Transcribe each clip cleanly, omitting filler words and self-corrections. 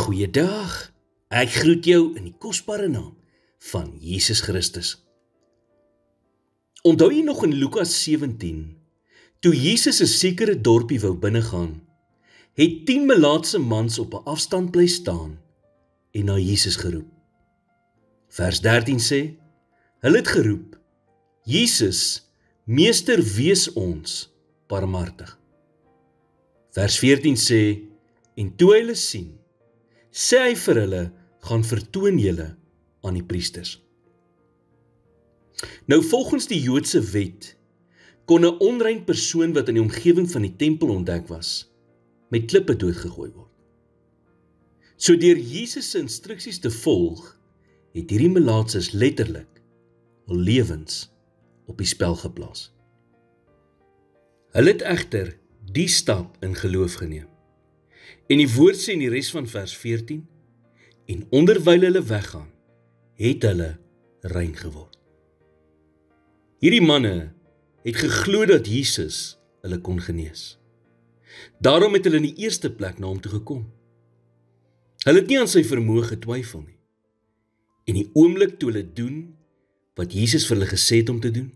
Goeiedag, ek groet jou in die kosbare naam van Jesus Christus. Onthou jy nog in Lukas 17, toe Jesus 'n sekere dorpie wou binnegaan, het 10 melaatse mans op 'n afstand bly staan en na Jesus geroep. Vers 13 sê, hulle het geroep, Jesus, Meester, wees ons barmhartig. Vers 14 sê, en toe hy hulle sien, sê hy vir hulle, gaan vertoon julle aan die priesters. Nou volgens die Joodse wet, kon 'n onrein persoon wat in die omgewing van die tempel ontdek was, met klippe doodgegooi word. So deur Jesus se instruksies te volg, het hierdie melaatses letterlik hul lewens op die spel geplaas. Hulle het egter die stap in geloof geneem. En die woord sê in die res van vers 14, en onderwyl hulle weggaan, het hulle rein geword. Hierdie manne het geglo dat Jesus hulle kon genees. Daarom het hulle in die eerste plek na hom toe gekom. Hulle het nie aan sy vermoë getwyfel nie. En die oomblik toe hulle doen wat Jesus vir hulle gesê het om te doen,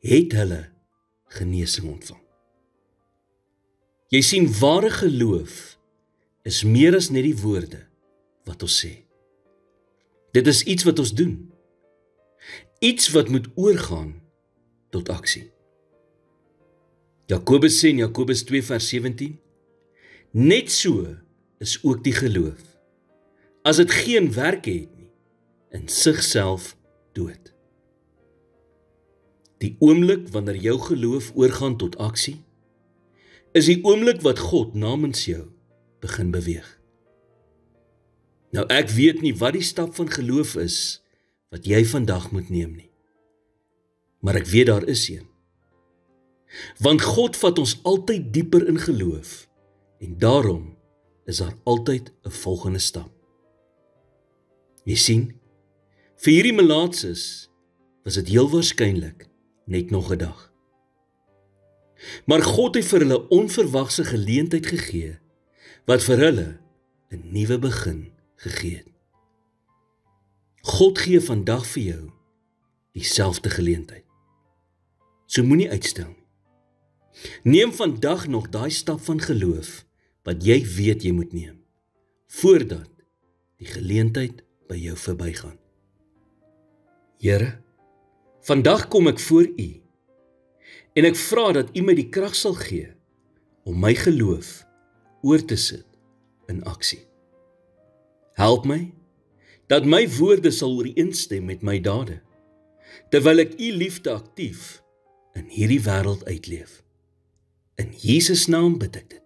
het hulle genesing ontvang. Jy sien, ware geloof is meer as net die woorde wat ons sê. Dit is iets wat ons doen. Iets wat moet oorgaan tot aksie. Jakobus sê in Jakobus 2 vers 17, net so is ook die geloof, as dit geen werk het nie, in sigself dood. Die oomblik wanneer jou geloof oorgaan tot aksie, is die oomblik wat God namens jou begin beweeg. Nou ek weet nie wat die stap van geloof is wat jy vandag moet neem nie. Maar ek weet daar is een. Want God vat ons altyd dieper in geloof en daarom is daar altyd 'n volgende stap. Jy sien, vir hierdie melaatses was dit heel waarskynlik net nog 'n dag. Maar God het vir hulle onverwagse geleentheid gegee wat vir hulle 'n nuwe begin gegee het. God gee vandag vir jou dieselfde geleentheid. So moenie uitstel nie. Neem vandag nog daai stap van geloof wat jy weet jy moet neem, voordat die geleentheid by jou verbygaan. Here, vandag kom ek voor U en ek vra dat U my die krag sal gee om my geloof oor te sit in aksie. Help my dat my woorde sal ooreenstem met my dade, terwyl ek U liefde aktief in hierdie wêreld uitleef. In Jesus naam bid ek dit.